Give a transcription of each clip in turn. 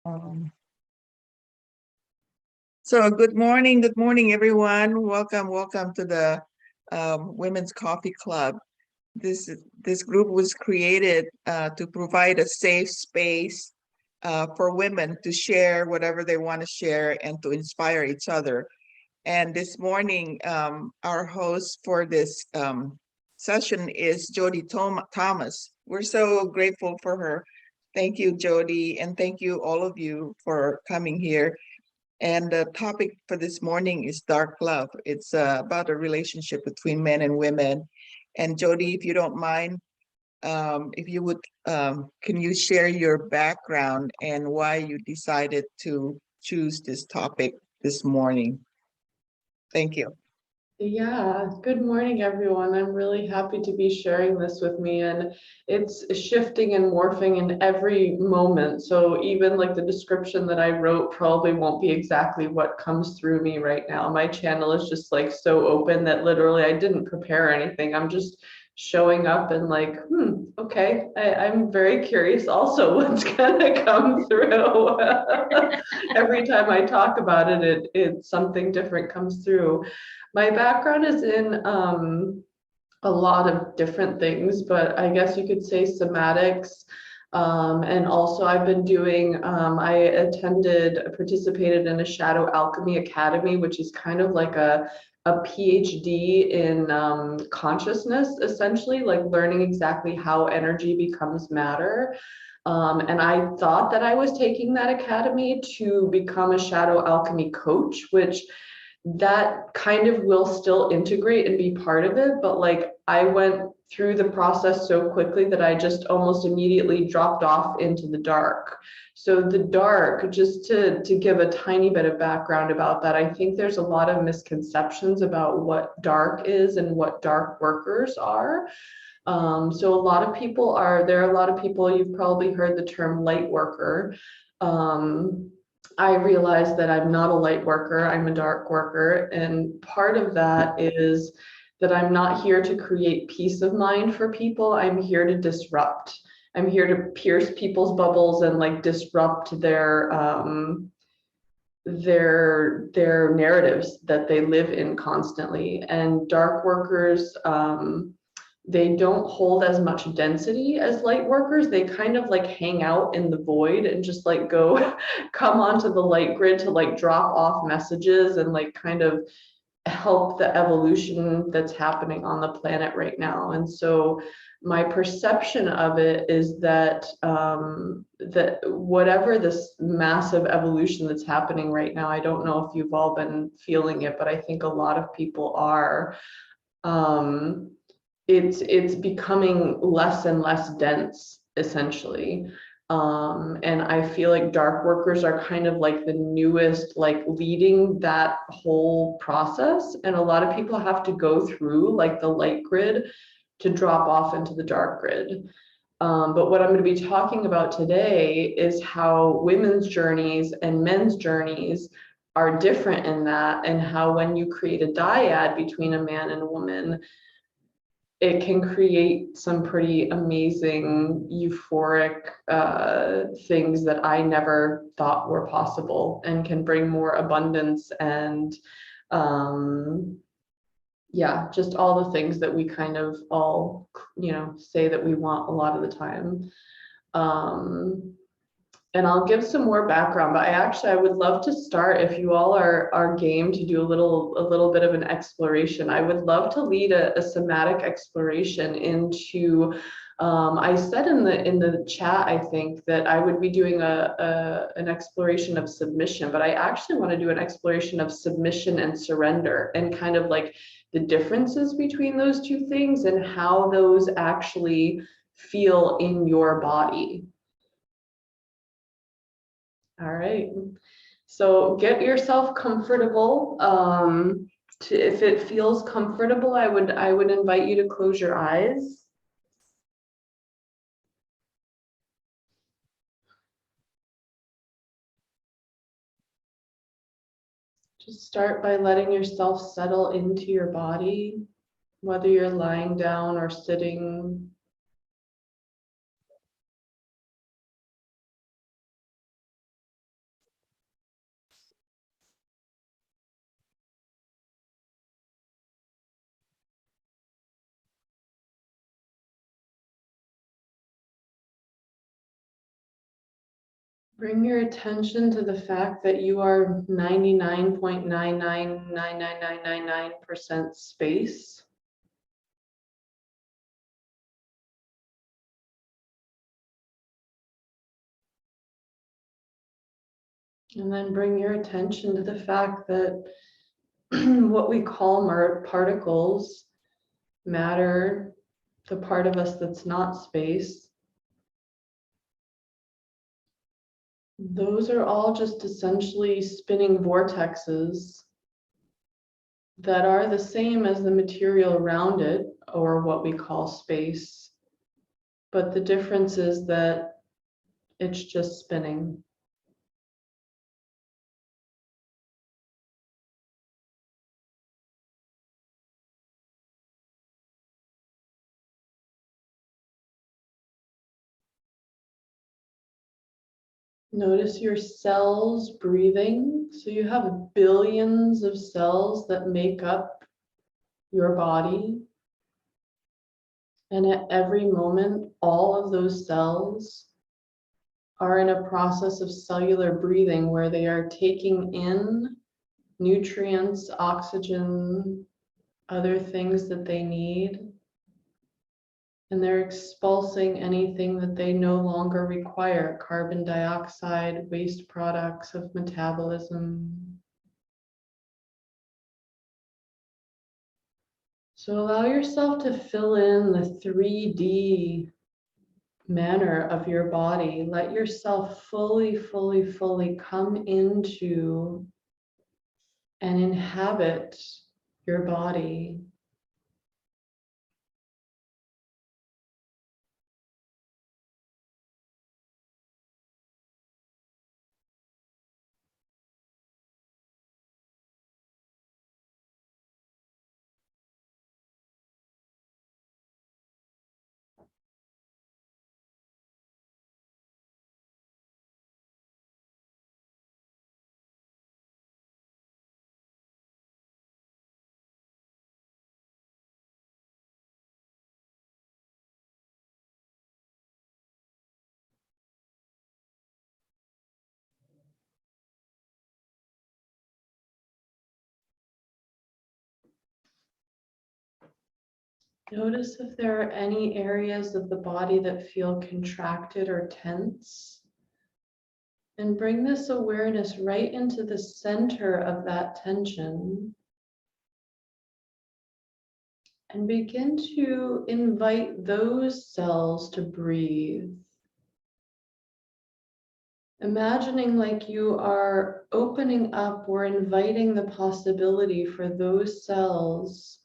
Um, so good morning, everyone. Welcome to the Women's Coffee Club. This group was created to provide a safe space for women to share whatever they want to share and to inspire each other. And this morning, our host for this session is Jodi Thomas. We're so grateful for her. Thank you, Jodi, and thank you all of you for coming here. And the topic for this morning is dark love. It's about a relationship between men and women. And Jodi, if you don't mind, if you would, can you share your background and why you decided to choose this topic this morning? Thank you. Yeah, good morning, everyone. I'm really happy to be sharing this with me, and it's shifting and morphing in every moment. So even like the description that I wrote probably won't be exactly what comes through me right now. My channel is just like so open that literally I didn't prepare anything. I'm just showing up and like, okay, I'm very curious also what's gonna come through. Every time I talk about it something different comes through. My background is in a lot of different things, but I guess you could say somatics. And also I've been doing, I participated in a Shadow Alchemy Academy, which is kind of like a PhD in consciousness, essentially, like learning exactly how energy becomes matter. And I thought that I was taking that academy to become a shadow alchemy coach, which that kind of will still integrate and be part of it. But like I went through the process so quickly that I just almost immediately dropped off into the dark. So the dark, just to give a tiny bit of background about that, I think there's a lot of misconceptions about what dark is and what dark workers are. So a lot of people there are a lot of people, you've probably heard the term light worker. I realized that I'm not a light worker, I'm a dark worker. And part of that is that I'm not here to create peace of mind for people. I'm here to disrupt. I'm here to pierce people's bubbles and like disrupt their narratives that they live in constantly. And dark workers, they don't hold as much density as light workers. They kind of like hang out in the void and just like go come onto the light grid to like drop off messages and like kind of help the evolution that's happening on the planet right now. And so my perception of it is that that whatever this massive evolution that's happening right now, I don't know if you've all been feeling it, but I think a lot of people are. It's becoming less and less dense, essentially. And I feel like dark workers are kind of like the newest, like leading that whole process. And a lot of people have to go through like the light grid to drop off into the dark grid. But what I'm going to be talking about today is how women's journeys and men's journeys are different in that, and how when you create a dyad between a man and a woman, it can create some pretty amazing, euphoric things that I never thought were possible, and can bring more abundance and yeah, just all the things that we kind of all, say that we want a lot of the time. And I'll give some more background, but I would love to start, if you all are game to do a little bit of an exploration. I would love to lead a somatic exploration into, I said in the chat, I think that I would be doing an exploration of submission, but I actually want to do an exploration of submission and surrender, and kind of like the differences between those two things and how those actually feel in your body. All right, so get yourself comfortable. If it feels comfortable, I would invite you to close your eyes. Just start by letting yourself settle into your body, whether you're lying down or sitting. Bring your attention to the fact that you are 99.9999999% space. And then bring your attention to the fact that what we call particles, matter, the part of us that's not space, those are all just essentially spinning vortexes that are the same as the material around it, or what we call space. But the difference is that it's just spinning. Notice your cells breathing. So you have billions of cells that make up your body. And at every moment, all of those cells are in a process of cellular breathing where they are taking in nutrients, oxygen, other things that they need. And they're expulsing anything that they no longer require, carbon dioxide, waste products of metabolism. So allow yourself to fill in the 3D manner of your body. Let yourself fully come into and inhabit your body. Notice if there are any areas of the body that feel contracted or tense. And bring this awareness right into the center of that tension. And begin to invite those cells to breathe. Imagining like you are opening up or inviting the possibility for those cells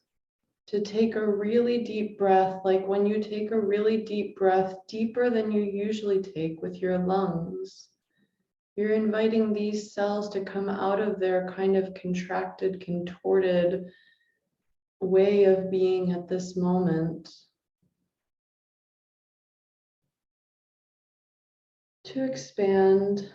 to take a really deep breath, like when you take a really deep breath, deeper than you usually take with your lungs. You're inviting these cells to come out of their kind of contracted, contorted way of being at this moment, to expand.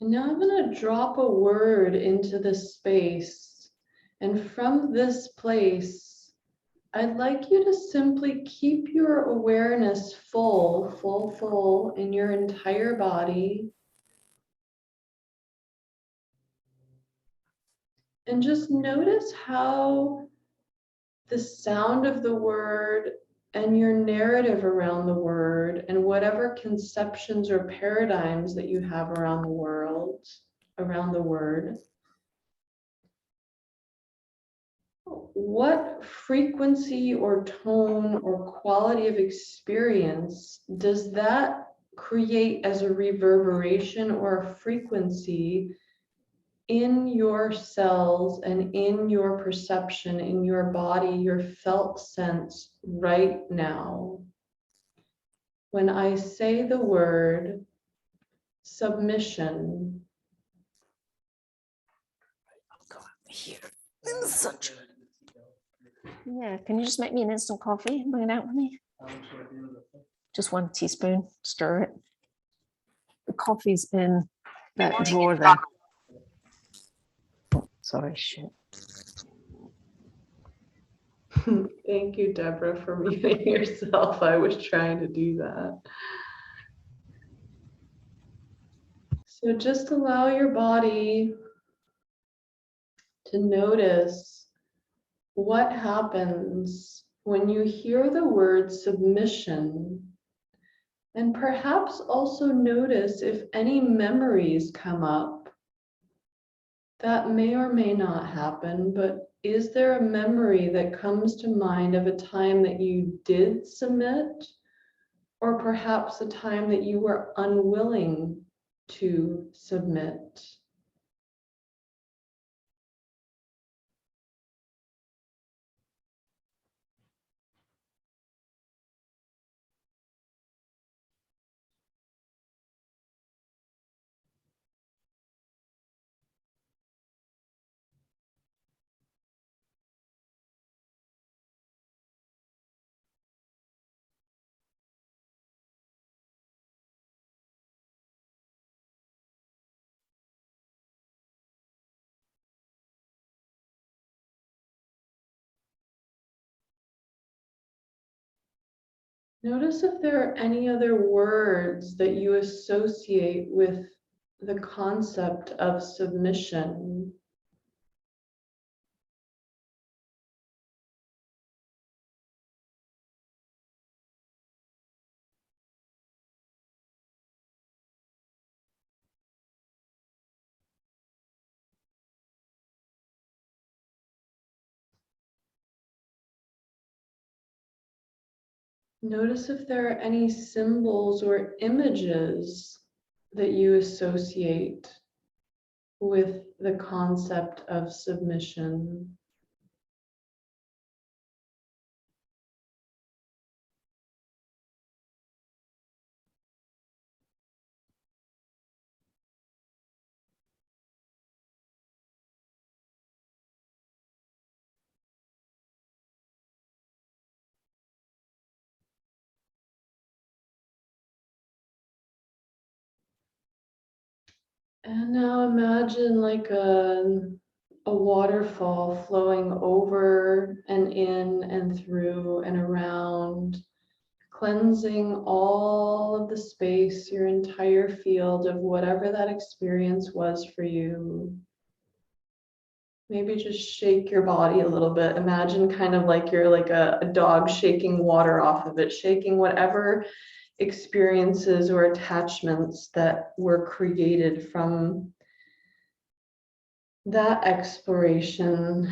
And now I'm going to drop a word into the space. And from this place, I'd like you to simply keep your awareness full in your entire body. And just notice how the sound of the word and your narrative around the word and whatever conceptions or paradigms that you have around the world, around the word, what frequency or tone or quality of experience does that create as a reverberation or a frequency in your cells and in your perception, in your body, your felt sense right now? When I say the word submission, I'll go out here in the sunshine. Yeah, can you just make me an instant coffee and bring it out with me? Just 1 teaspoon, stir it. The coffee's in that drawer there. Oh, sorry, shit. Thank you, Deborah, for muting yourself. I was trying to do that. So just allow your body to notice what happens when you hear the word submission, and perhaps also notice if any memories come up. That may or may not happen, but is there a memory that comes to mind of a time that you did submit, or perhaps a time that you were unwilling to submit? Notice if there are any other words that you associate with the concept of submission. Notice if there are any symbols or images that you associate with the concept of submission. And now imagine like a waterfall flowing over and in and through and around, cleansing all of the space, your entire field of whatever that experience was for you. Maybe just shake your body a little bit. Imagine kind of like you're like a dog shaking water off of it, shaking whatever experiences or attachments that were created from that exploration.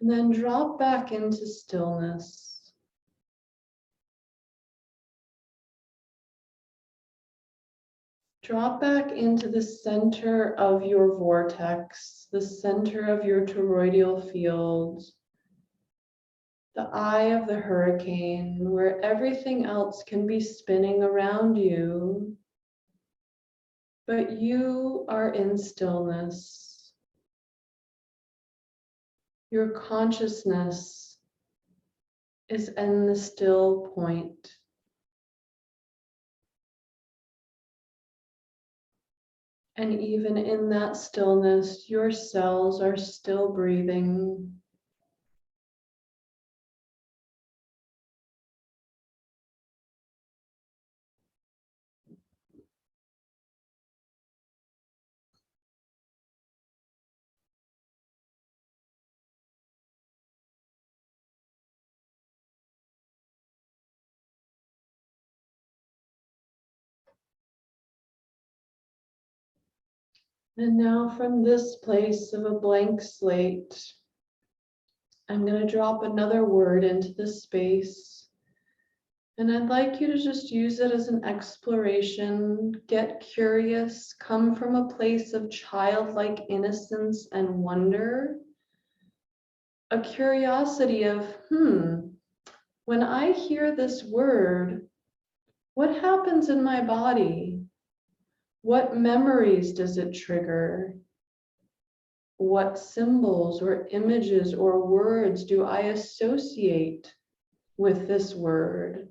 And then drop back into stillness. Drop back into the center of your vortex, the center of your toroidal field, the eye of the hurricane, where everything else can be spinning around you, but you are in stillness. Your consciousness is in the still point. And even in that stillness, your cells are still breathing. And now from this place of a blank slate, I'm going to drop another word into this space. And I'd like you to just use it as an exploration, get curious, come from a place of childlike innocence and wonder. A curiosity of, when I hear this word, what happens in my body? What memories does it trigger? What symbols or images or words do I associate with this word?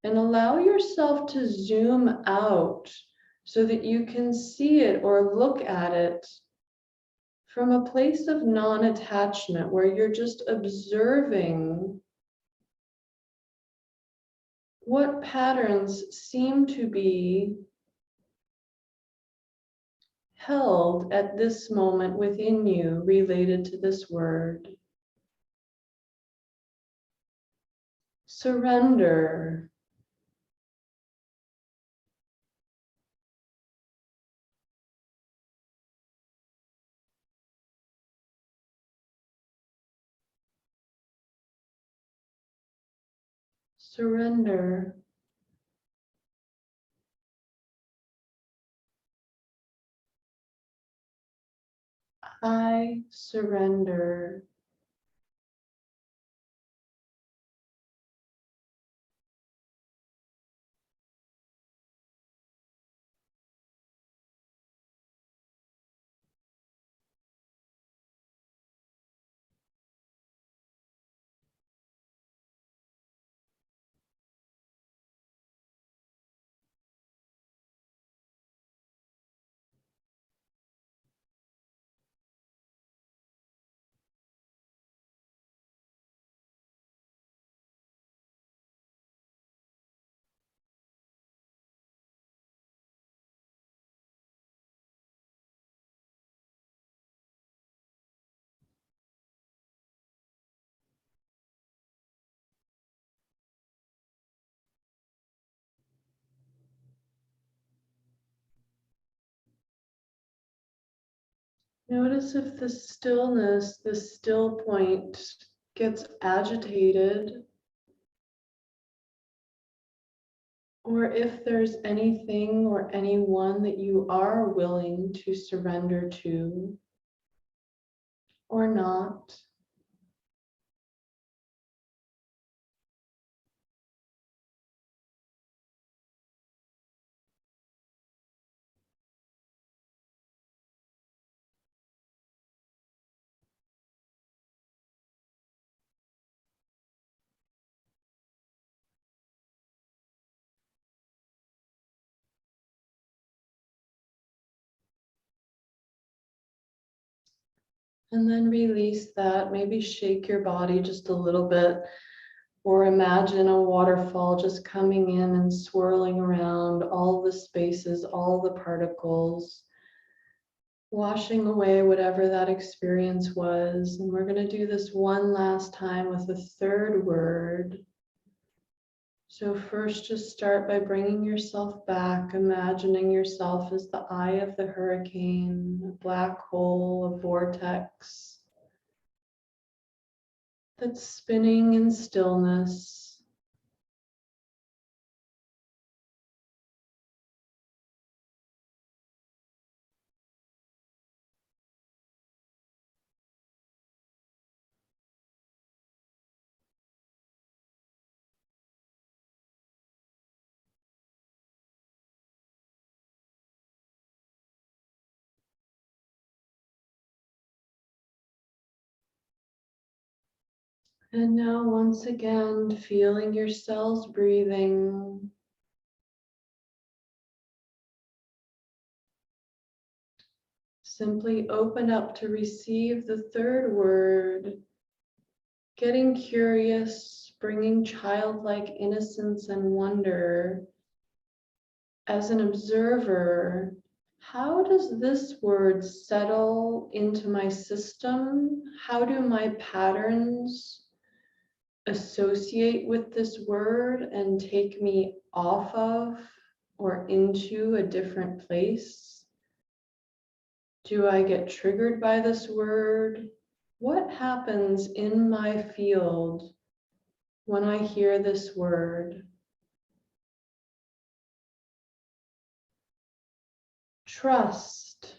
And allow yourself to zoom out so that you can see it or look at it from a place of non-attachment, where you're just observing what patterns seem to be held at this moment within you related to this word. Surrender. Surrender. I surrender. Notice if the stillness, the still point, gets agitated, or if there's anything or anyone that you are willing to surrender to, or not. And then release that. Maybe shake your body just a little bit, or imagine a waterfall just coming in and swirling around all the spaces, all the particles, washing away whatever that experience was. And we're going to do this one last time with the third word. So first, just start by bringing yourself back, imagining yourself as the eye of the hurricane, a black hole, a vortex that's spinning in stillness. And now, once again, feeling your cells breathing. Simply open up to receive the third word, getting curious, bringing childlike innocence and wonder. As an observer, how does this word settle into my system? How do my patterns associate with this word and take me off of or into a different place? Do I get triggered by this word? What happens in my field when I hear this word? Trust.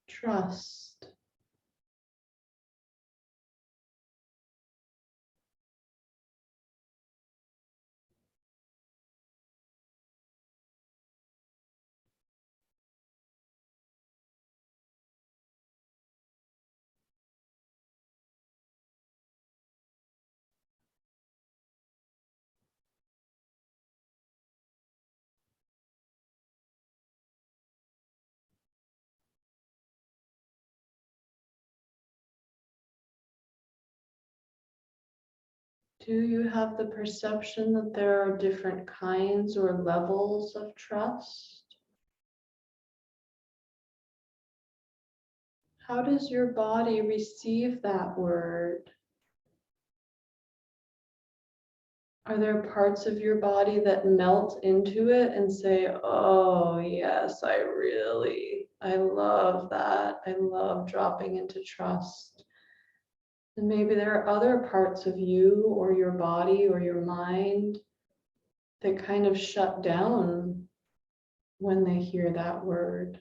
Trust. Do you have the perception that there are different kinds or levels of trust? How does your body receive that word? Are there parts of your body that melt into it and say, oh yes, I love that. I love dropping into trust. And maybe there are other parts of you or your body or your mind that kind of shut down when they hear that word.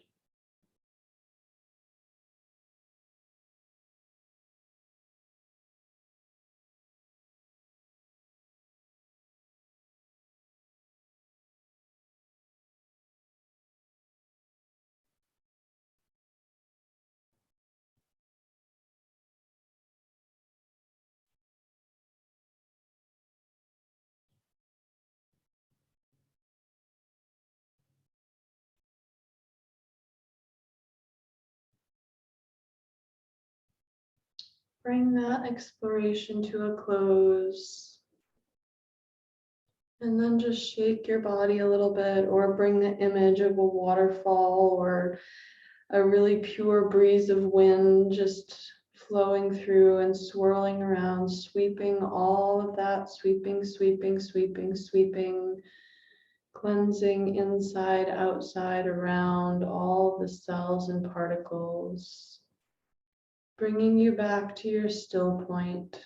Bring that exploration to a close. And then just shake your body a little bit, or bring the image of a waterfall or a really pure breeze of wind just flowing through and swirling around, sweeping all of that, sweeping, cleansing inside, outside, around all the cells and particles, bringing you back to your still point.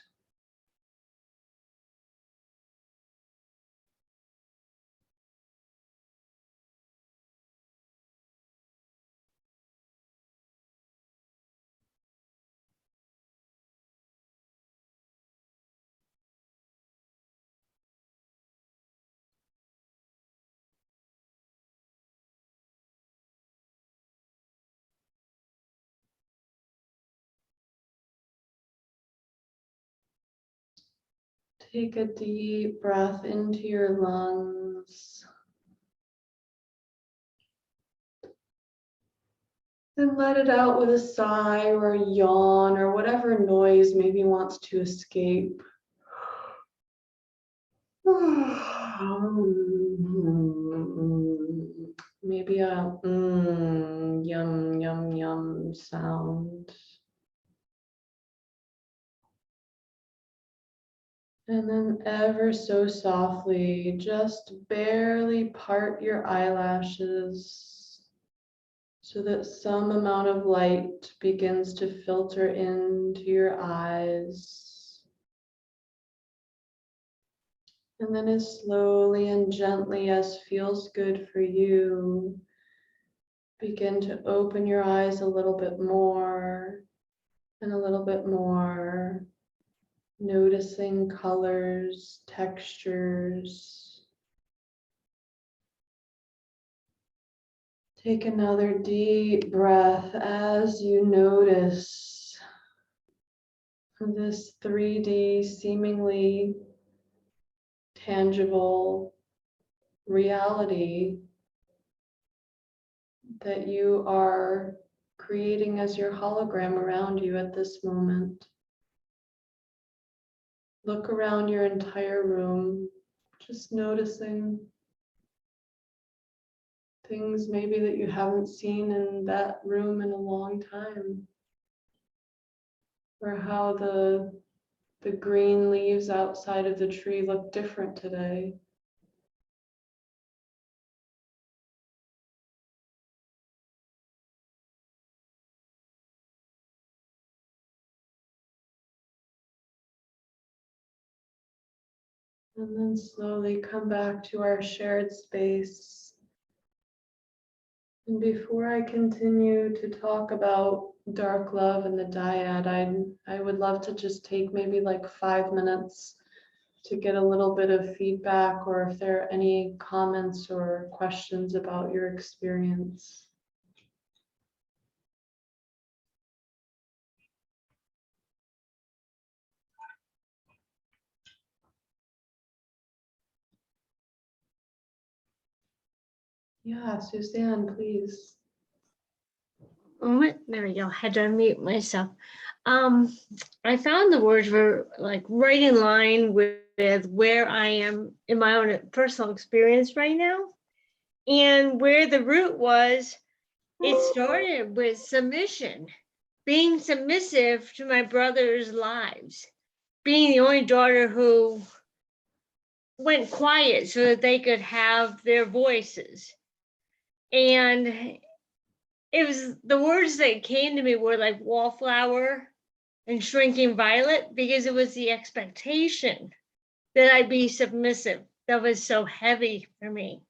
Take a deep breath into your lungs. And let it out with a sigh or a yawn or whatever noise maybe wants to escape. Maybe a yum, yum, yum sound. And then ever so softly, just barely part your eyelashes so that some amount of light begins to filter into your eyes. And then as slowly and gently as feels good for you, begin to open your eyes a little bit more and a little bit more. Noticing colors, textures. Take another deep breath as you notice this 3D, seemingly tangible reality that you are creating as your hologram around you at this moment. Look around your entire room, just noticing things maybe that you haven't seen in that room in a long time. Or how the green leaves outside of the tree look different today. And then slowly come back to our shared space. And before I continue to talk about dark love and the dyad, I would love to just take maybe like 5 minutes to get a little bit of feedback, or if there are any comments or questions about your experience. Yeah, Suzanne, please. There we go. Had to unmute myself. I found the words were like right in line with with where I am in my own personal experience right now. And where the root was, it started with submission, being submissive to my brother's lives, being the only daughter who went quiet so that they could have their voices. And it was, the words that came to me were like wallflower and shrinking violet, because it was the expectation that I be submissive that was so heavy for me.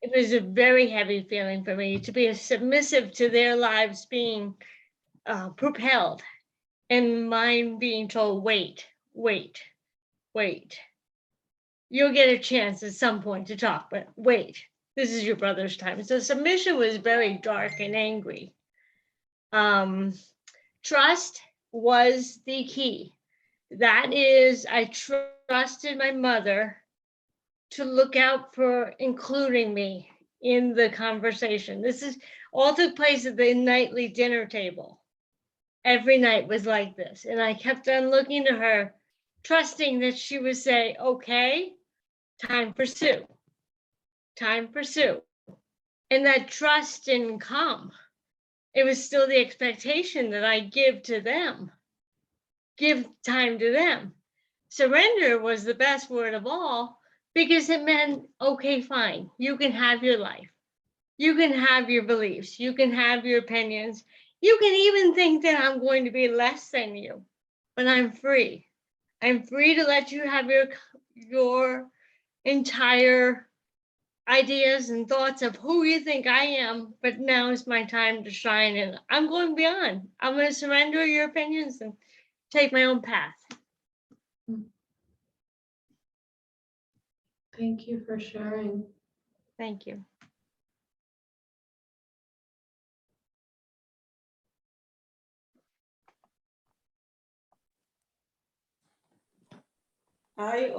It was a very heavy feeling for me to be submissive to their lives being propelled, and mine being told, wait, wait, wait. You'll get a chance at some point to talk, but wait, this is your brother's time. So submission was very dark and angry. Trust was the key. That is, I trusted my mother to look out for including me in the conversation. This is all took place at the nightly dinner table. Every night was like this. And I kept on looking to her, trusting that she would say, okay, time for Sue. Time for Sue. And that trust didn't come. It was still the expectation that I give to them, give time to them. Surrender was the best word of all, because it meant, okay, fine, you can have your life. You can have your beliefs. You can have your opinions. You can even think that I'm going to be less than you, but I'm free. I'm free to let you have your entire ideas and thoughts of who you think I am, but now is my time to shine, and I'm going beyond. I'm going to surrender your opinions and take my own path. Thank you for sharing. Thank you. I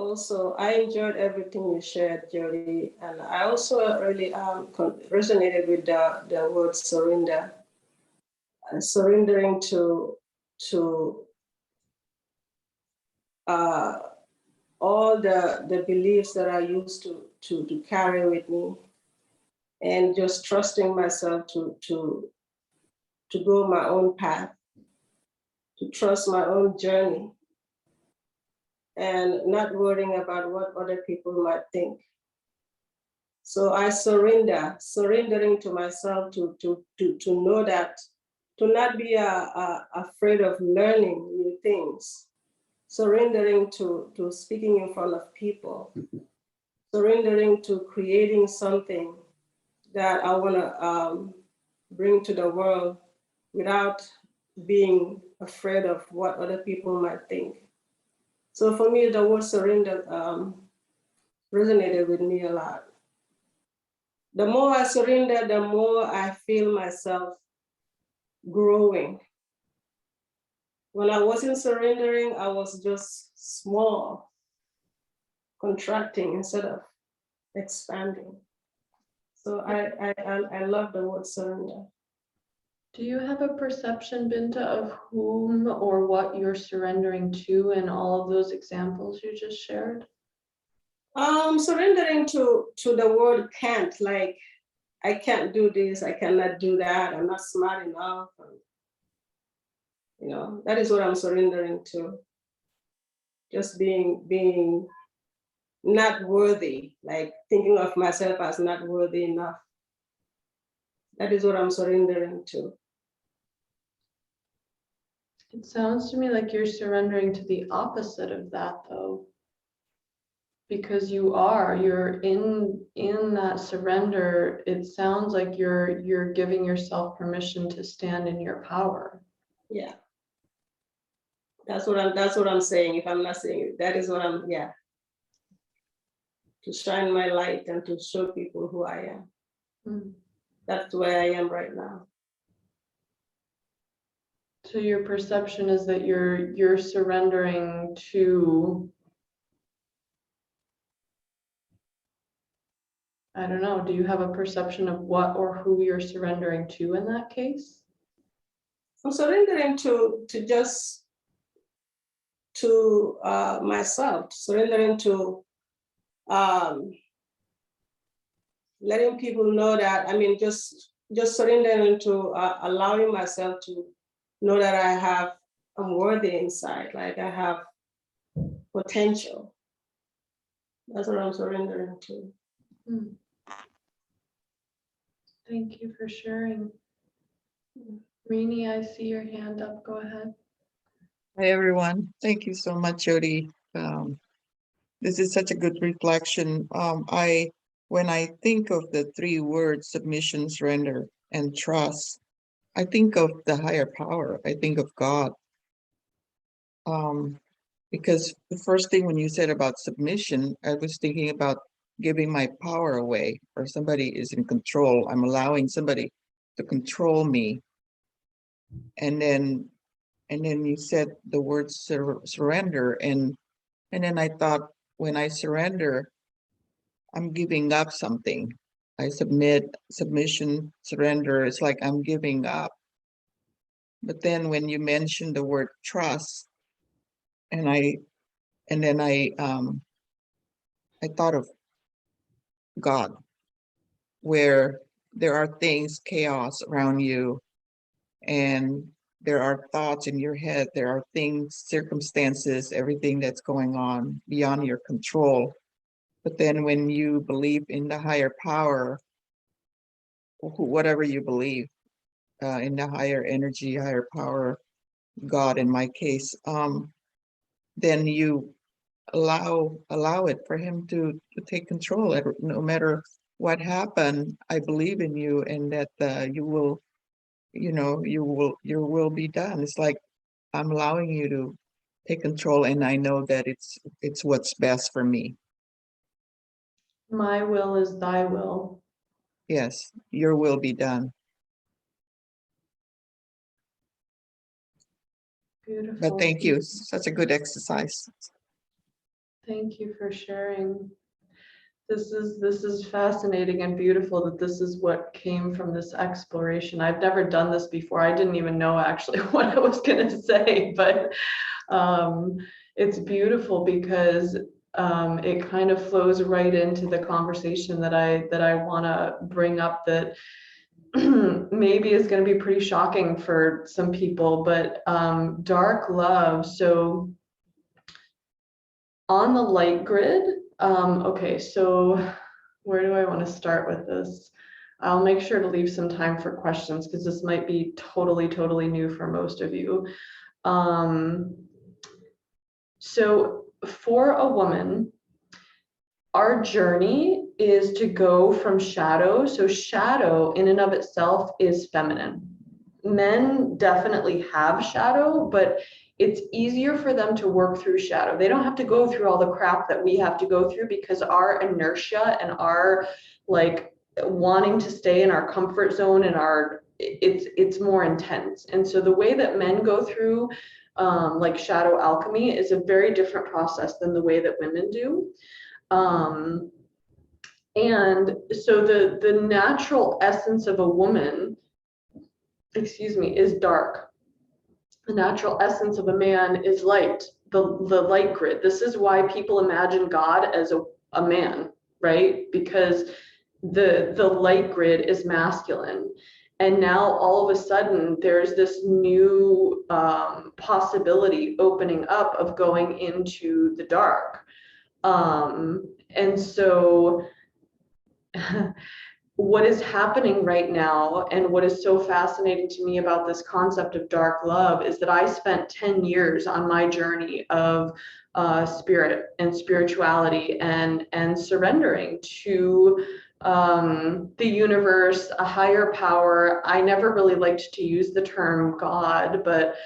enjoyed everything you shared, Jodi, and I also really resonated with the word surrender. Surrendering to all the beliefs that I used to carry with me, and just trusting myself to go my own path, to trust my own journey, and not worrying about what other people might think. So I surrendering to myself to know that, to not be afraid of learning new things, surrendering to speaking in front of people, surrendering to creating something that I want to bring to the world without being afraid of what other people might think. So for me, the word surrender resonated with me a lot. The more I surrender, the more I feel myself growing. When I wasn't surrendering, I was just small, contracting instead of expanding. So I love the word surrender. Do you have a perception, Binta, of whom or what you're surrendering to in all of those examples you just shared? Surrendering to the word can't, like I can't do this, I cannot do that, I'm not smart enough. That is what I'm surrendering to. Just being not worthy, like thinking of myself as not worthy enough. That is what I'm surrendering to. It sounds to me like you're surrendering to the opposite of that, though. Because you're in that surrender, it sounds like you're giving yourself permission to stand in your power. Yeah. That's what I'm saying. If I'm not saying it, that is what yeah. To shine my light and to show people who I am. Mm. That's where I am right now. So your perception is that you're surrendering to, I don't know, do you have a perception of what or who you're surrendering to in that case? I'm surrendering to myself, surrendering to letting people know that, I mean, just surrendering to allowing myself to know that I'm worthy inside, like I have potential. That's what I'm surrendering to. Thank you for sharing. Rini, I see your hand up. Go ahead. Hi, everyone. Thank you so much, Jodi. This is such a good reflection. When I think of the three words, submission, surrender, and trust, I think of the higher power. I think of God. Because the first thing when you said about submission, I was thinking about giving my power away, or somebody is in control. I'm allowing somebody to control me. And then you said the word surrender, and then I thought, when I surrender, I'm giving up something. I submission, surrender. It's like I'm giving up. But then when you mentioned the word trust, and then I thought of God, where there are things, chaos around you, and there are thoughts in your head, there are things, circumstances, everything that's going on beyond your control. But then when you believe in the higher power, whatever you believe, in the higher energy, higher power, God in my case, then you allow it for him to take control. No matter what happened, I believe in you, and that you will, your will be done. It's like I'm allowing you to take control, and I know that it's what's best for me. My will is thy will. Yes, your will be done. Beautiful. But thank you. Such a good exercise. Thank you for sharing. This is fascinating and beautiful that this is what came from this exploration. I've never done this before. I didn't even know actually what I was going to say, but it's beautiful because it kind of flows right into the conversation that I want to bring up, that maybe is going to be pretty shocking for some people, but dark love. So on the light grid, okay, so where do I want to start with this? I'll make sure to leave some time for questions because this might be totally new for most of you. So for a woman, our journey is to go from shadow. So shadow in and of itself is feminine. Men definitely have shadow, but it's easier for them to work through shadow. They don't have to go through all the crap that we have to go through because our inertia and our like wanting to stay in our comfort zone and it's more intense. And so the way that men go through like shadow alchemy is a very different process than the way that women do. And so the natural essence of a woman, is dark. The natural essence of a man is light, the light grid. This is why people imagine God as a man, right? Because the light grid is masculine. And now all of a sudden there's this new possibility opening up of going into the dark. And so what is happening right now, and what is so fascinating to me about this concept of dark love, is that I spent 10 years on my journey of spirit and spirituality and surrendering to the universe, a higher power. I never really liked to use the term God, but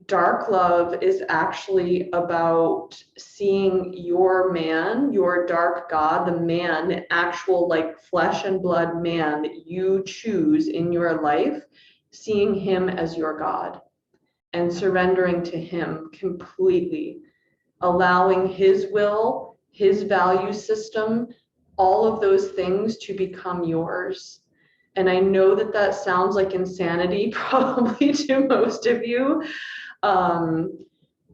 dark love is actually about seeing your man, your dark God, the man, the actual like flesh and blood man that you choose in your life, seeing him as your God and surrendering to him completely, allowing his will, his value system, all of those things to become yours. And I know that that sounds like insanity probably to most of you.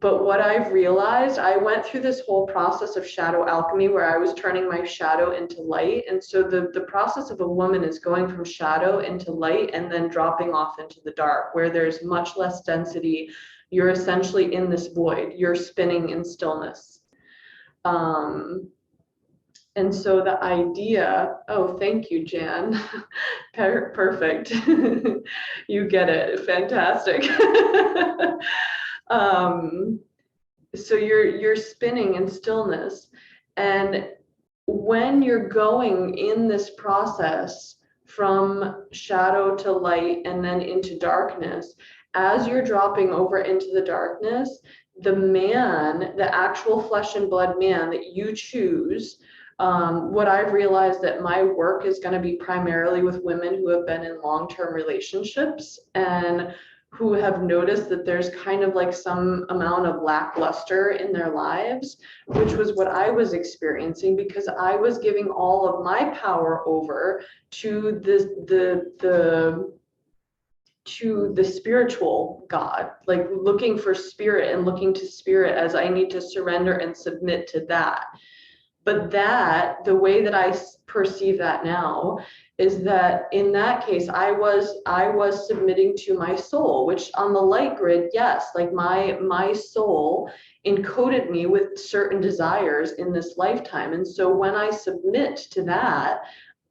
But what I've realized, I went through this whole process of shadow alchemy where I was turning my shadow into light. And so the process of a woman is going from shadow into light and then dropping off into the dark, where there's much less density. You're essentially in this void, you're spinning in stillness. And so the idea, oh, thank you, Jan. Perfect. You get it. Fantastic. So you're spinning in stillness. And when you're going in this process from shadow to light and then into darkness, as you're dropping over into the darkness, the man, the actual flesh and blood man that you choose, what I've realized that my work is going to be primarily with women who have been in long-term relationships and who have noticed that there's kind of like some amount of lackluster in their lives, which was what I was experiencing because I was giving all of my power over to the spiritual God, like looking for spirit and looking to spirit as I need to surrender and submit to that. But that, the way that I perceive that now is that in that case, I was submitting to my soul, which on the light grid, yes, like my soul encoded me with certain desires in this lifetime. And so when I submit to that,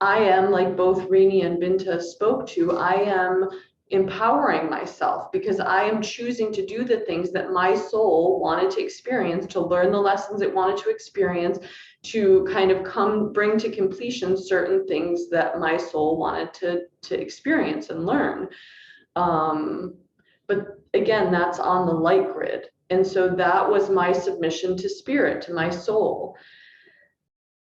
I am, like both Rini and Binta spoke to, I am empowering myself because I am choosing to do the things that my soul wanted to experience, to learn the lessons it wanted to experience, to kind of bring to completion certain things that my soul wanted to experience and learn. But again, that's on the light grid. And so that was my submission to spirit, to my soul.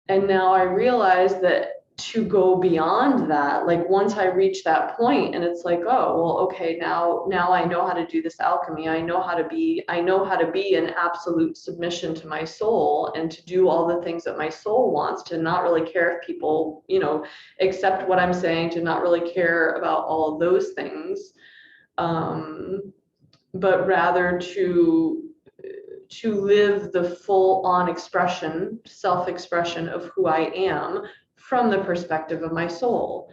And now I realize that to go beyond that, like once I reach that point and it's like, oh, well, okay, now I know how to do this alchemy. I know how to be in absolute submission to my soul and to do all the things that my soul wants, to not really care if people, accept what I'm saying, to not really care about all of those things. But rather to live the full on expression, self-expression of who I am from the perspective of my soul.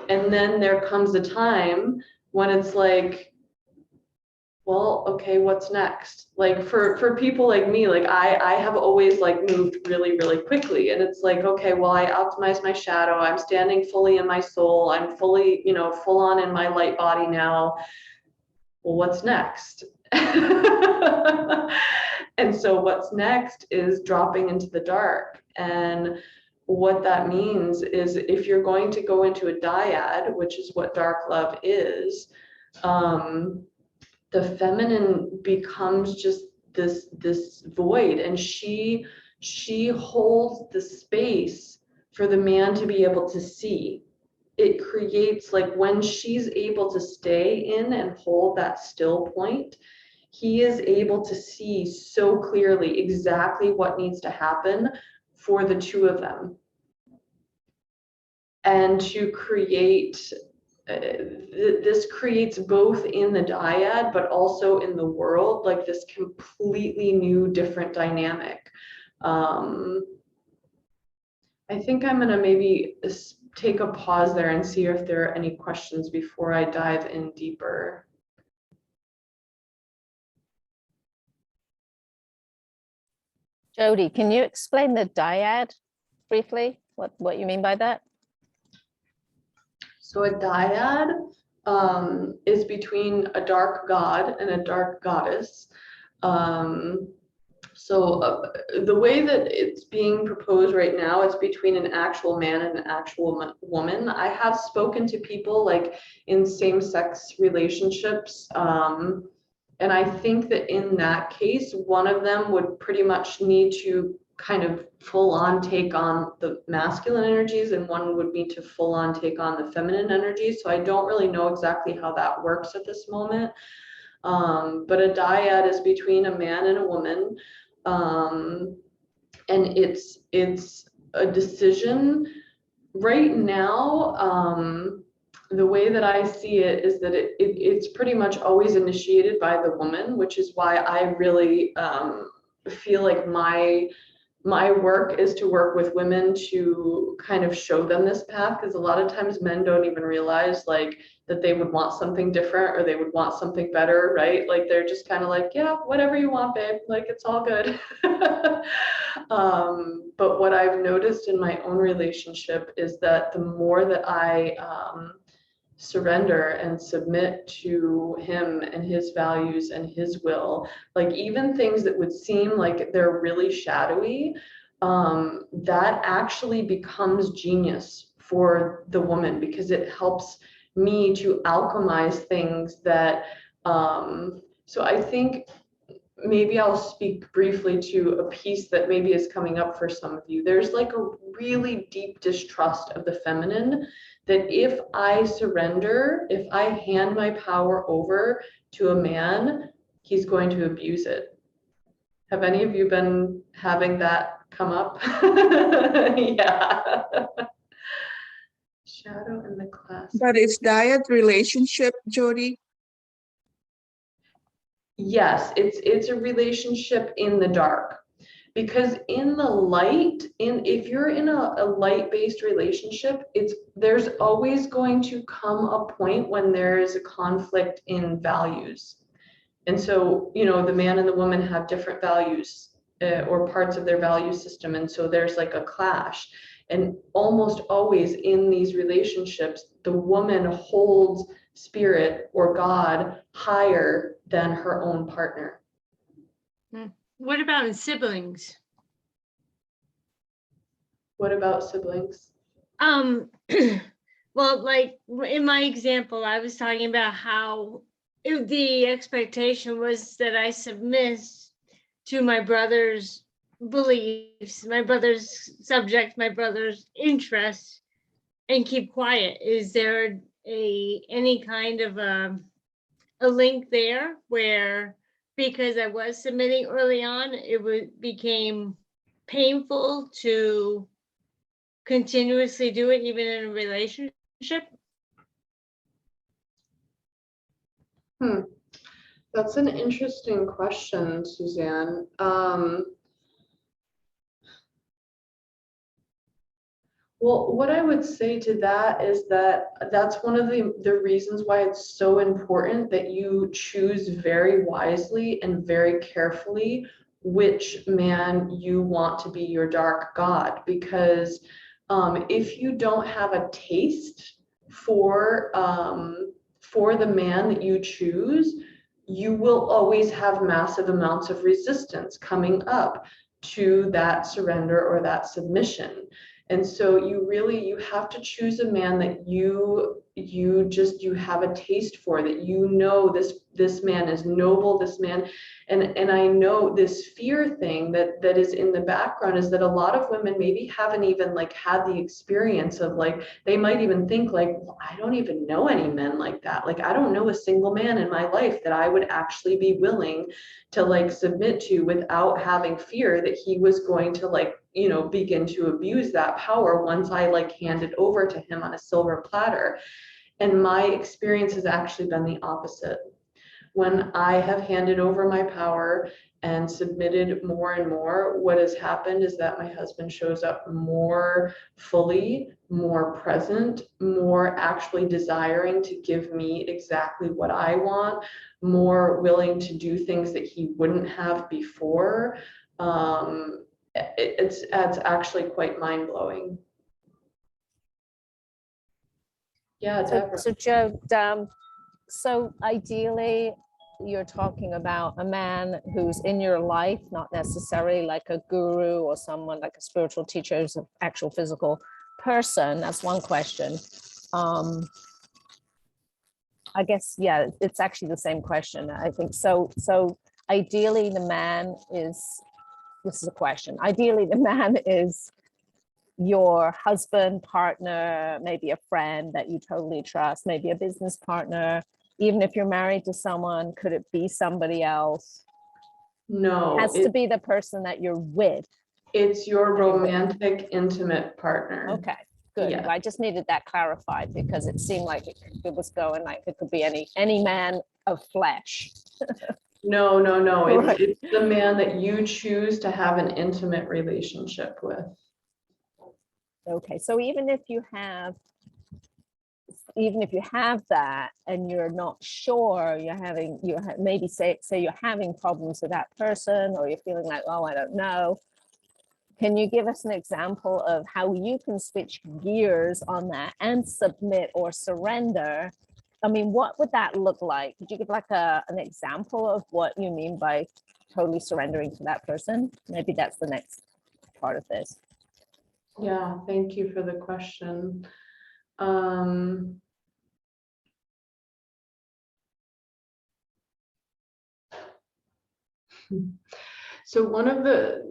And then there comes a time when it's like, well, okay, what's next? Like for people like me, like I have always like moved really, really quickly. And it's like, okay, well, I optimize my shadow. I'm standing fully in my soul. I'm fully, full on in my light body now. Well, what's next? And so what's next is dropping into the dark. And what that means is if you're going to go into a dyad, which is what dark love is, the feminine becomes just this void, and she holds the space for the man to be able to see. It creates, like, when she's able to stay in and hold that still point, he is able to see so clearly exactly what needs to happen for the two of them. And to create, this creates both in the dyad, but also in the world, like this completely new, different dynamic. I think I'm gonna maybe take a pause there and see if there are any questions before I dive in deeper. Jodi, can you explain the dyad briefly? What you mean by that? So a dyad is between a dark god and a dark goddess. So the way that it's being proposed right now, it's between an actual man and an actual woman. I have spoken to people like in same-sex relationships, and I think that in that case, one of them would pretty much need to kind of full on take on the masculine energies, and one would need to full on take on the feminine energies. So I don't really know exactly how that works at this moment. But a dyad is between a man and a woman. And it's a decision right now. the way that I see it is that it's pretty much always initiated by the woman, which is why I really feel like my work is to work with women to kind of show them this path, because a lot of times men don't even realize like that they would want something different or they would want something better, right? Like they're just kind of like, yeah, whatever you want, babe, like it's all good. But what I've noticed in my own relationship is that the more that I surrender and submit to him and his values and his will, like even things that would seem like they're really shadowy, that actually becomes genius for the woman, because it helps me to alchemize things that so I think maybe I'll speak briefly to a piece that maybe is coming up for some of you. There's like a really deep distrust of the feminine, that if I surrender, if I hand my power over to a man, he's going to abuse it. Have any of you been having that come up? Yeah. Shadow in the class. But is dyad relationship, Jodi? Yes, it's a relationship in the dark. Because in the light, if you're in a light-based relationship, there's always going to come a point when there is a conflict in values. And so, you know, the man and the woman have different values or parts of their value system. And so there's like a clash. And almost always in these relationships, the woman holds spirit or God higher than her own partner. What about in siblings? What about siblings? Well, like in my example, I was talking about how the expectation was that I submit to my brother's beliefs, my brother's subject, my brother's interests, and keep quiet. Is there any kind of a link there where, because I was submitting early on, became painful to continuously do it even in a relationship? That's an interesting question, Suzanne. Well, what I would say to that is that that's one of the reasons why it's so important that you choose very wisely and very carefully which man you want to be your dark god. Because if you don't have a taste for the man that you choose, you will always have massive amounts of resistance coming up to that surrender or that submission. And so you have to choose a man that you have a taste for, that you know this man is noble, this man, and I know this fear thing that is in the background is that a lot of women maybe haven't even like had the experience of, like, they might even think like, well, I don't even know any men like that. Like, I don't know a single man in my life that I would actually be willing to like submit to without having fear that he was going to, like, you know, begin to abuse that power once I like hand it over to him on a silver platter. And my experience has actually been the opposite. When I have handed over my power and submitted more and more, what has happened is that my husband shows up more fully, more present, more actually desiring to give me exactly what I want, more willing to do things that he wouldn't have before. It's actually quite mind-blowing. Yeah, Deborah. So Joe, so ideally, you're talking about a man who's in your life, not necessarily like a guru or someone like a spiritual teacher who's an actual physical person. That's one question. I guess, yeah, it's actually the same question, I think. So ideally, the man is, this is a question. Ideally, the man is your husband, partner, maybe a friend that you totally trust, maybe a business partner. Even if you're married to someone, could it be somebody else? No, It has to be the person that you're with. It's your romantic, intimate partner. Okay. Good. Yeah. I just needed that clarified because it seemed like it was going like it could be any man of flesh. No, no, no. Right. It's the man that you choose to have an intimate relationship with. Okay, so even if you have that and you're not sure, maybe say you're having problems with that person, or you're feeling like, oh, I don't know. Can you give us an example of how you can switch gears on that and submit or surrender? I mean, what would that look like? Could you give like an example of what you mean by totally surrendering to that person? Maybe that's the next part of this. Yeah, thank you for the question. So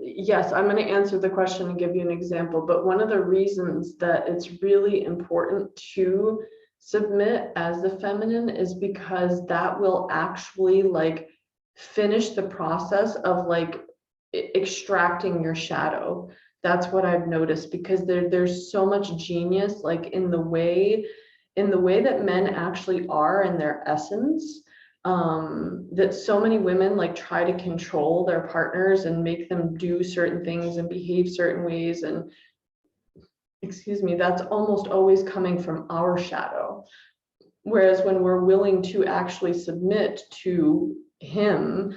yes, I'm going to answer the question and give you an example, but one of the reasons that it's really important to submit as the feminine is because that will actually like finish the process of like extracting your shadow. That's what I've noticed, because there's so much genius like in the way that men actually are in their essence, that so many women like try to control their partners and make them do certain things and behave certain ways, and excuse me, that's almost always coming from our shadow. Whereas when we're willing to actually submit to him,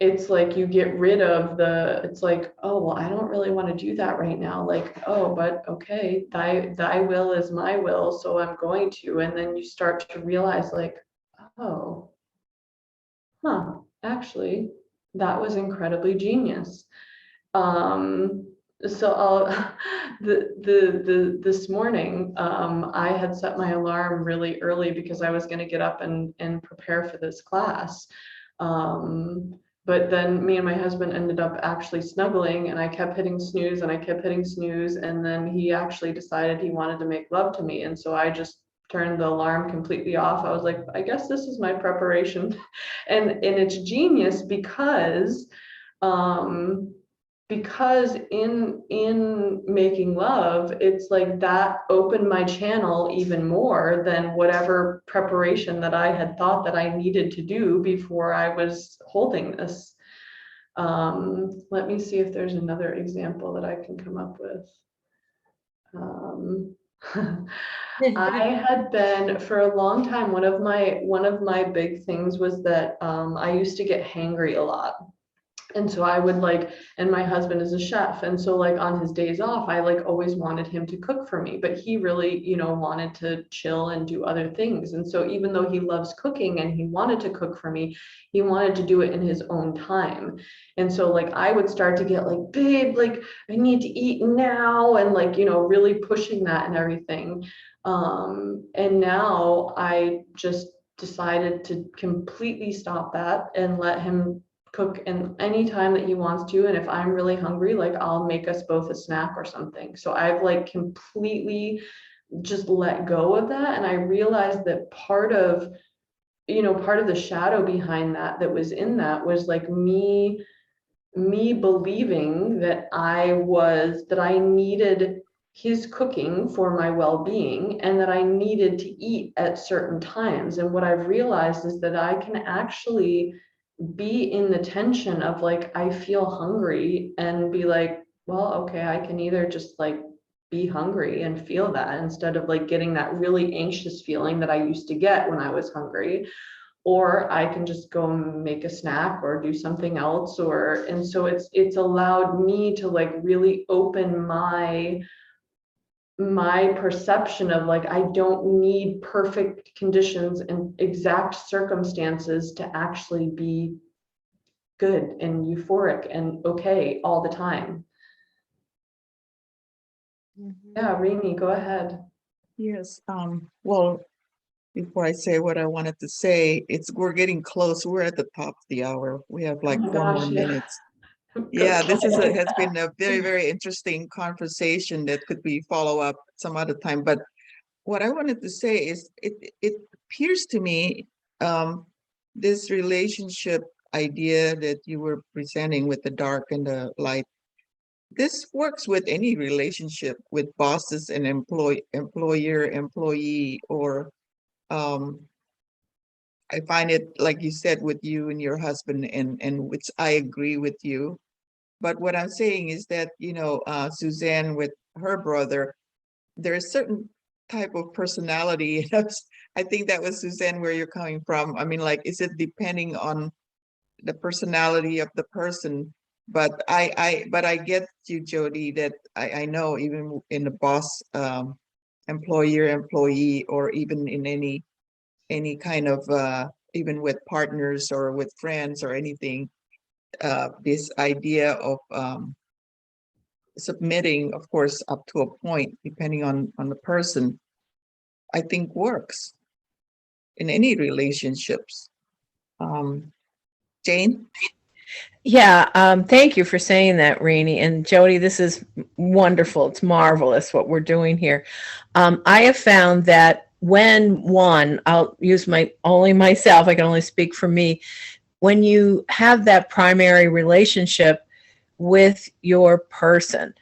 it's like you get rid of it's like, oh, well, I don't really want to do that right now. Like, oh, but okay, thy will is my will, so I'm going to. And then you start to realize like, oh, actually, that was incredibly genius. So this morning, I had set my alarm really early because I was going to get up and prepare for this class. But then me and my husband ended up actually snuggling, and I kept hitting snooze and I kept hitting snooze. And then he actually decided he wanted to make love to me. And so I just turned the alarm completely off. I was like, I guess this is my preparation. And it's genius because in making love, it's like that opened my channel even more than whatever preparation that I had thought that I needed to do before I was holding this. Let me see if there's another example that I can come up with. I had been for a long time, one of my big things was that I used to get hangry a lot. And so I would like, and my husband is a chef. And so like on his days off, I like always wanted him to cook for me, but he really, wanted to chill and do other things. And so even though he loves cooking and he wanted to cook for me, he wanted to do it in his own time. And so like, I would start to get like, babe, like I need to eat now. And like, really pushing that and everything. And now I just decided to completely stop that and let him cook in any time that he wants to. And if I'm really hungry, like I'll make us both a snack or something. So I've like completely just let go of that. And I realized that part of the shadow behind that was in that was like me believing that I needed his cooking for my well-being, and that I needed to eat at certain times. And what I've realized is that I can actually be in the tension of like, I feel hungry, and be like, well, okay, I can either just like be hungry and feel that, instead of like getting that really anxious feeling that I used to get when I was hungry, or I can just go and make a snack or do something else. And so it's allowed me to like really open my perception of like, I don't need perfect conditions and exact circumstances to actually be good and euphoric and okay all the time. Yeah, Remy, go ahead. Yes, well, before I say what I wanted to say, we're getting close. We're at the top of the hour. We have like Oh my 4 more gosh, yeah. minutes. Yeah, this has Okay. been a very, very interesting conversation that could be follow up some other time. But what I wanted to say is it appears to me this relationship idea that you were presenting with the dark and the light, this works with any relationship with bosses and employer, employee, or I find it, like you said, with you and your husband, and which I agree with you. But what I'm saying is that, Suzanne with her brother, there's certain type of personality. I think that was Suzanne where you're coming from. I mean, like, is it depending on the personality of the person? But I get you, Jodi, that I know even in the boss, employer, employee, or even in any kind of even with partners or with friends or anything, this idea of submitting, of course, up to a point, depending on the person, I think works in any relationships. Jane? Yeah, thank you for saying that, Rainey. And Jodi, this is wonderful. It's marvelous what we're doing here. I have found that I'll use only myself, I can only speak for me, when you have that primary relationship with your person,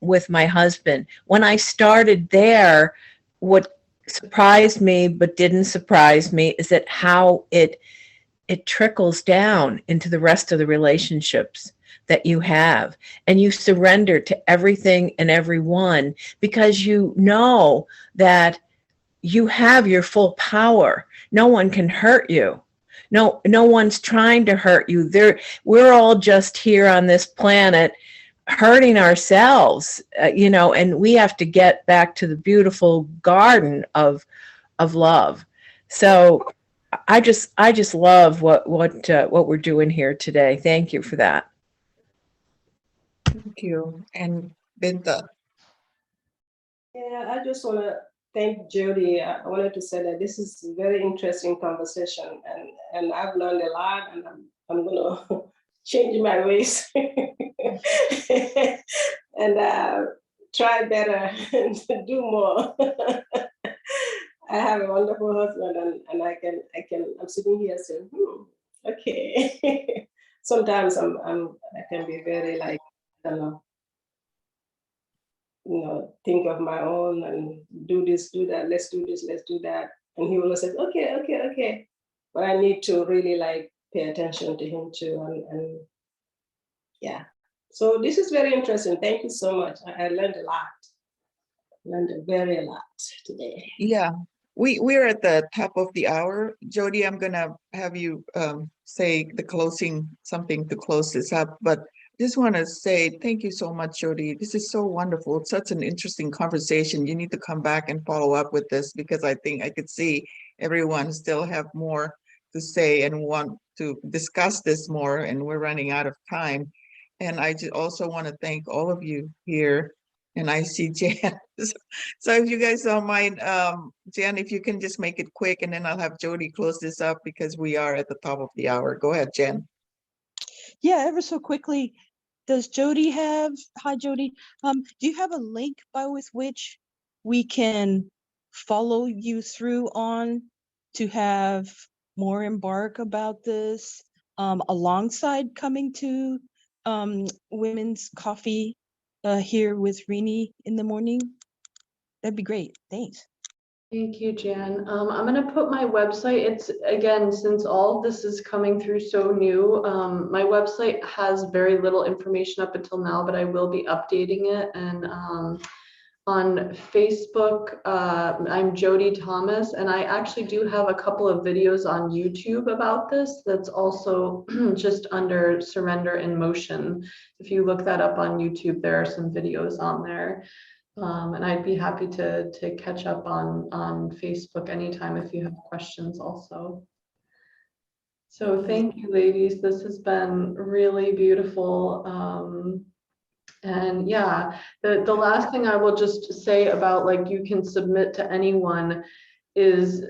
with my husband, when I started there, what surprised me but didn't surprise me is that how it trickles down into the rest of the relationships that you have, and you surrender to everything and everyone because you know that you have your full power. No one can hurt you. No one's trying to hurt you. We're all just here on this planet hurting ourselves, and we have to get back to the beautiful garden of love. So I just love what we're doing here today. Thank you for that. Thank you. And Binta? Yeah, I just want to thank Jodi. I wanted to say that this is a very interesting conversation, and I've learned a lot, and I'm gonna change my ways and try better and do more. I have a wonderful husband, and I'm sitting here saying, okay. Sometimes I can be very, like, I don't know, think of my own and do this, do that, let's do this, let's do that. And he will say, okay. But I need to really, like, pay attention to him too. And yeah. So this is very interesting. Thank you so much. I learned a lot. Learned a lot today. Yeah, we're at the top of the hour. Jodi, I'm gonna have you say the closing, something to close this up, but just want to say thank you so much, Jodi. This is so wonderful. It's such an interesting conversation. You need to come back and follow up with this, because I think I could see everyone still have more to say and want to discuss this more, and we're running out of time. And I also want to thank all of you here. And I see Jan. So if you guys don't mind, Jan, if you can just make it quick, and then I'll have Jodi close this up because we are at the top of the hour. Go ahead, Jan. Yeah, ever so quickly. Does Jodi have, hi Jodi, do you have a link by with which we can follow you through on to have more embark about this, alongside coming to women's coffee here with Rini in the morning? That'd be great. Thanks. Thank you, Jan. I'm going to put my website. It's, again, since all of this is coming through so new, my website has very little information up until now, but I will be updating it. And on Facebook, I'm Jodi Thomas, and I actually do have a couple of videos on YouTube about this. That's also just under Surrender in Motion. If you look that up on YouTube, there are some videos on there. And I'd be happy to catch up on Facebook anytime if you have questions also. So thank you, ladies. This has been really beautiful. And yeah, the last thing I will just say about, like, you can submit to anyone is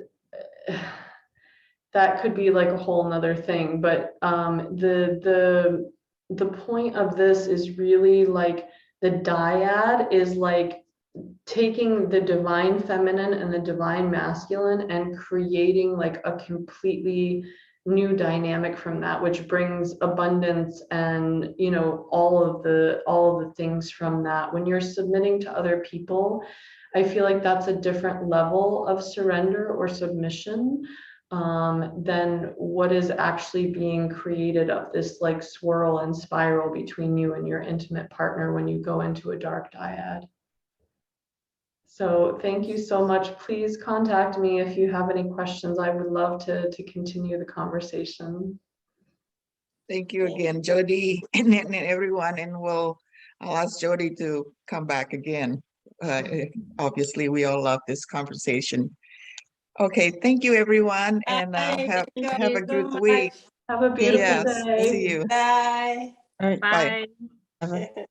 that could be like a whole nother thing. But the point of this is really, like, the dyad is like taking the divine feminine and the divine masculine and creating, like, a completely new dynamic from that, which brings abundance and, you know, all of the things from that. When you're submitting to other people, I feel like that's a different level of surrender or submission than what is actually being created of this like swirl and spiral between you and your intimate partner when you go into a dark dyad. So thank you so much. Please contact me if you have any questions. I would love to continue the conversation. Thank you again, Jodi, and everyone, and I'll ask Jodi to come back again. Obviously, we all love this conversation. Okay, thank you, everyone, and have a good week. Have a beautiful Yes, day. see you. Bye. All right. Bye. Bye. Bye-bye.